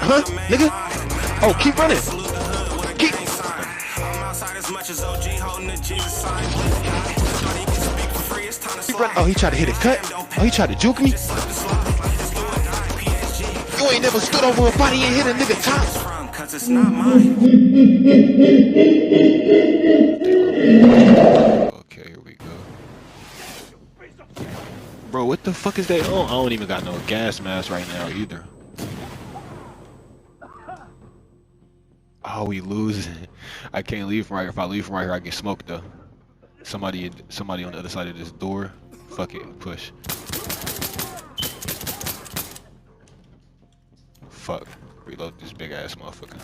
Huh, nigga? Oh, keep running. Keep. Keep running. Oh, he tried to hit a cut. Oh, he tried to juke me. You ain't never stood over a body and hit a nigga top. It's not mine. Okay, here we go. Bro, what the fuck is that? Oh, I don't even got no gas mask right now either. Oh, we losing. I can't leave from right here. If I leave from right here, I get smoked though. Somebody on the other side of this door. Fuck it, push. Fuck. Reload this big ass motherfucker.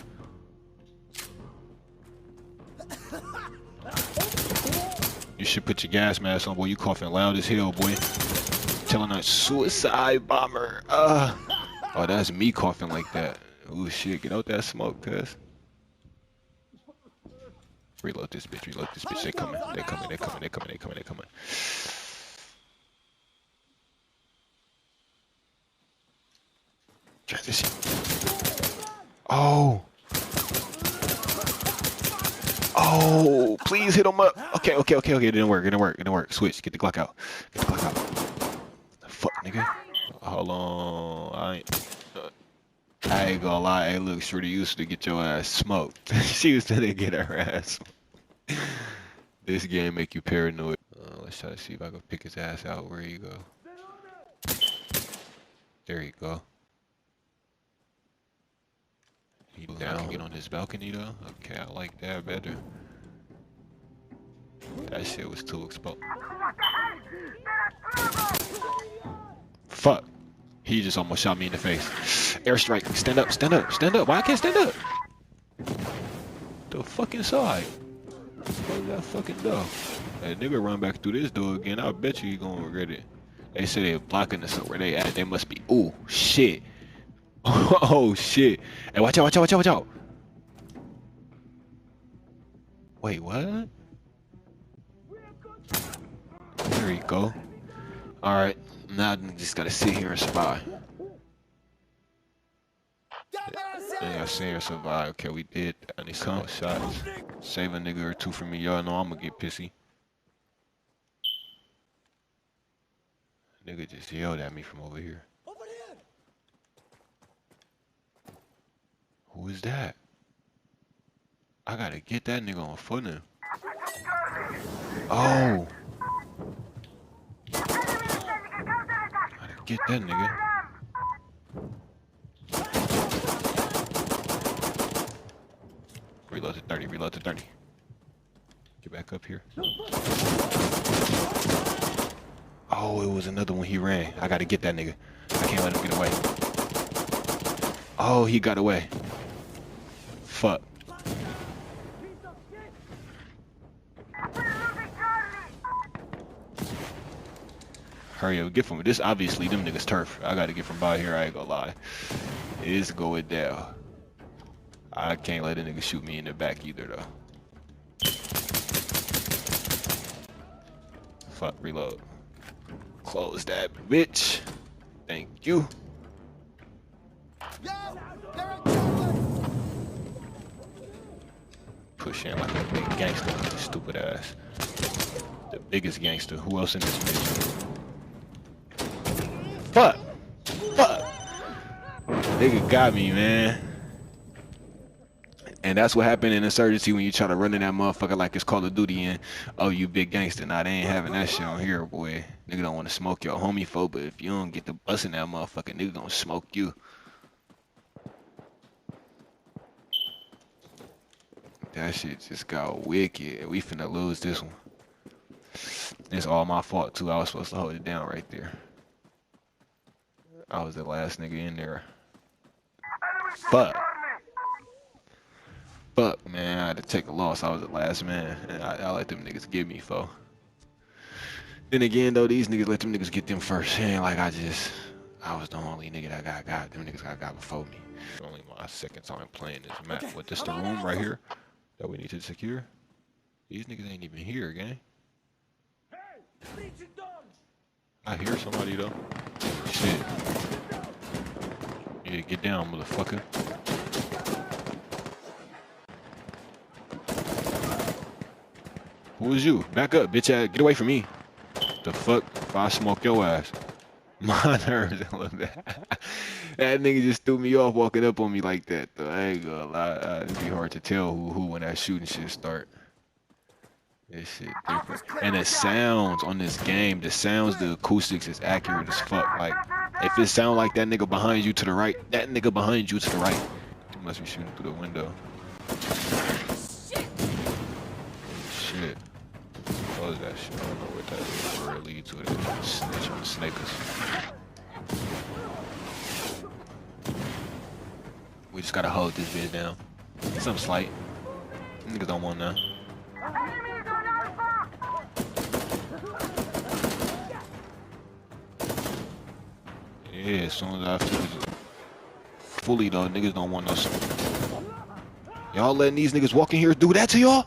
You should put your gas mask on, boy. You coughing loud as hell, boy. Telling us suicide bomber. Oh, that's me coughing like that. Oh shit, get out that smoke, cuz. Reload this bitch, reload this bitch. They coming, they coming, they coming, they coming, they coming, they coming. Transition. Oh. Oh, please hit him up. Okay, okay, okay, okay. It didn't work, it didn't work, it didn't work. Switch, get the Glock out. Get the Glock out. Fuck, nigga. Hold on. I ain't gonna lie. Hey, look, Shorty used to get your ass smoked. She was gonna get her ass. This game make you paranoid. Let's try to see if I can pick his ass out. Where you go? There you go. He down. Get on this balcony though. Okay, I like that better. That shit was too exposed. Fuck. He just almost shot me in the face. Airstrike. Stand up, stand up, stand up. Why I can't stand up? The fucking side. Close that fucking door. That nigga run back through this door again. I bet you he gonna regret it. They say they're blocking us where they at. They must be. Ooh, shit. Oh, shit. Hey, watch out, watch out, watch out, watch out. Wait, what? There you go. Alright. Now I just gotta sit here and survive. Yeah, sit here and survive. Okay, we did. I need some shots. Save a nigga or two from me. Y'all know I'm gonna get pissy. Nigga just yelled at me from over here. Who is that? I gotta get that nigga on footing. Oh. Gotta get that nigga. Reload to 30, reload to 30. Get back up here. Oh, it was another one. He ran. I gotta get that nigga. I can't let him get away. Oh, he got away. Fuck. Hurry up, get from this. Obviously, them niggas turf. I gotta get from by here. I ain't gonna lie. It's going down. I can't let a nigga shoot me in the back either, though. Fuck, reload. Close that bitch. Thank you. Push in like a big gangster, stupid ass. The biggest gangster. Who else in this bitch? Fuck! Fuck! Nigga got me, man. And that's what happened in Insurgency when you try to run in that motherfucker like it's Call of Duty and, oh, you big gangster. Nah, they ain't having that shit on here, boy. Nigga don't want to smoke your homie folk, but if you don't get the bus in that motherfucker, nigga gonna smoke you. That shit just got wicked. We finna lose this one. It's all my fault, too. I was supposed to hold it down right there. I was the last nigga in there. Fuck. Fuck, man. I had to take a loss. I was the last man. And I let them niggas get me, fo. Then again, though, these niggas let them niggas get them first. And like, I was the only nigga that got. Them niggas got before me. It's only my second time playing this map. What, this the room right here that we need to secure? These niggas ain't even here, gang. I hear somebody, though. Shit. Yeah, get down, motherfucker. Who is you? Back up, bitch ass. Get away from me. The fuck? If I smoke your ass. My nerves. That nigga just threw me off walking up on me like that, though. I ain't gonna lie. It'd be hard to tell who when that shooting shit start. This shit different. And the sounds on this game, the acoustics is accurate as fuck. Like, if it sound like that nigga behind you to the right, that nigga behind you to the right. You must be shooting through the window. Shit. Close that shit. I don't know what that is. Where it leads to it. Snitch on the snakers. We just gotta hold this bitch down. Something slight. Niggas don't want none. Yeah, as soon as I feel fully though, niggas don't want no smoke. Y'all letting these niggas walk in here do that to y'all?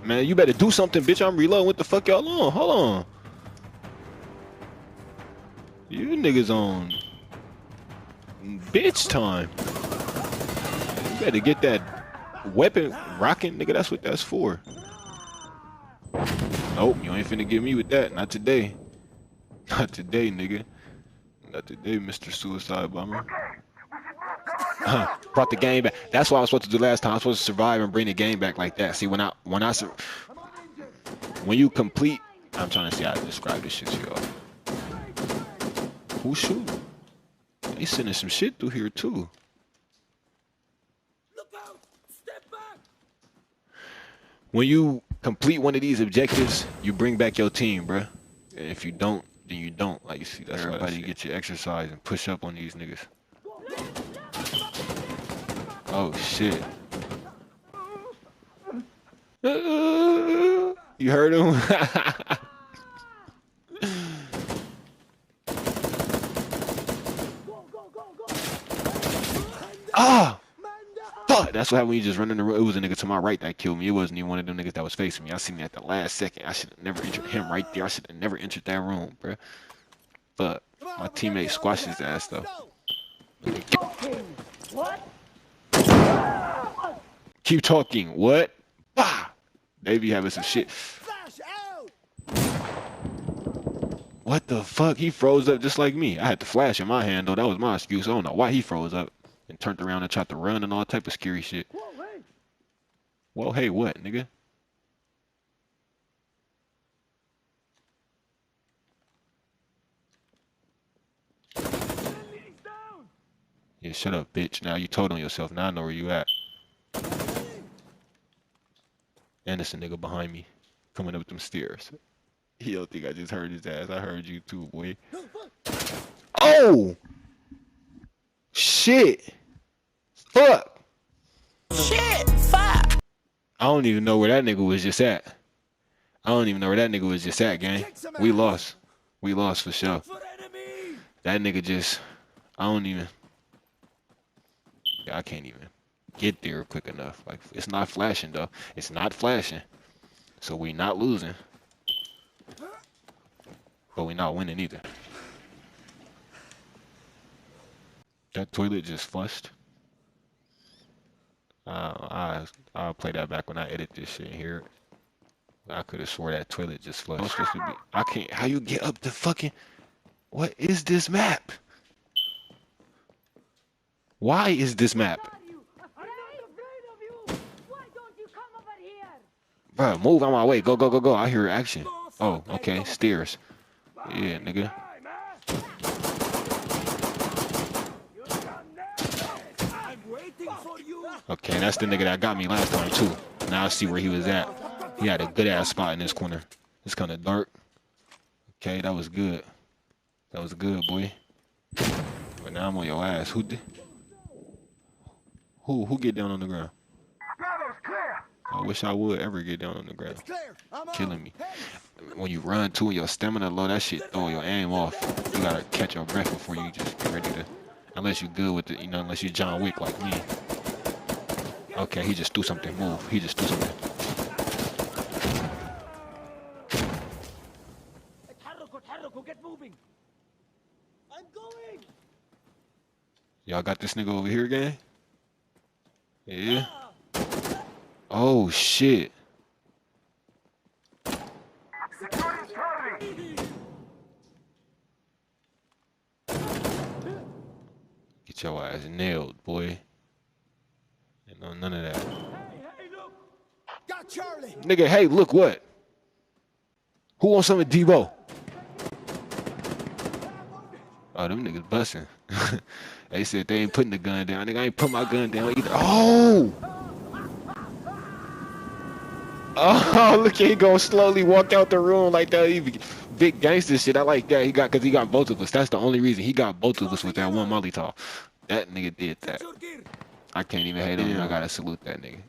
Man, you better do something, bitch. I'm reloading. What the fuck y'all on? Hold on. You niggas on bitch time. You better get that weapon rocking, nigga. That's what that's for. Nope, you ain't finna get me with that. Not today. Not today, nigga. Not today, Mr. Suicide Bomber. Brought the game back. That's what I was supposed to do last time. I was supposed to survive and bring the game back like that. See, when you complete, I'm trying to see how to describe this shit to y'all. Who's shooting? They sending some shit through here too. Look out! Step back! When you complete one of these objectives, you bring back your team, bruh. And if you don't, then you don't. Like you see, that's everybody get your exercise and push up on these niggas. Oh shit. You heard him? Ah! Fuck! That's what happened when you just run in the room. It was a nigga to my right that killed me. It wasn't even one of them niggas that was facing me. I seen me at the last second. I should have never entered him right there. I should have never entered that room, bruh. But my teammate squashed his ass though. What? Keep talking. What? Bah! They be having some shit. What the fuck? He froze up just like me. I had the flash in my hand though. That was my excuse. I don't know why he froze up and turned around and tried to run and all type of scary shit. Whoa, hey, what, nigga? Yeah, shut up, bitch. Now you told on yourself. Now I know where you at. And it's a nigga behind me coming up them stairs. He don't think I just heard his ass. I heard you too, boy. Oh! Shit! Fuck! Shit! Fuck! I don't even know where that nigga was just at. I don't even know where that nigga was just at, gang. We lost. We lost for sure. That nigga just... I don't even... Yeah, I can't even get there quick enough. Like, it's not flashing, though. It's not flashing. So we not losing. But we not winning either. That toilet just flushed. I'll play that back when I edit this shit here. I could have swore that toilet just flushed. Supposed to be, I can't. How you get up the fucking? What is this map? Why is this map? Bro, move on my way. Go, go, go, go. I hear action. Oh, okay. Stairs. Yeah, nigga. Okay, that's the nigga that got me last time too. Now I see where he was at. He had a good ass spot in this corner. It's kind of dark. Okay, that was good. That was good, boy. But now I'm on your ass. Who get down on the ground? I wish I would ever get down on the ground. Killing me. When you run too and your stamina low, that shit throw your aim off. You gotta catch your breath before you just get ready to. Unless you good with it, you know, unless you John Wick like me. Okay, he just threw something. Move. He just threw something. Y'all got this nigga over here again? Yeah. Oh shit. Get your ass nailed, boy. Ain't no none of that. Got Charlie. Nigga, hey, look what? Who wants some of Debo? Oh, them niggas busting. They said they ain't putting the gun down. Nigga, I ain't put my gun down either. Oh! Oh, look, he gonna slowly walk out the room like that. Even big gangster shit. I like that. Cause he got both of us. That's the only reason he got both of us with that one Molly talk. That nigga did that. I can't even hate him. I gotta salute that nigga.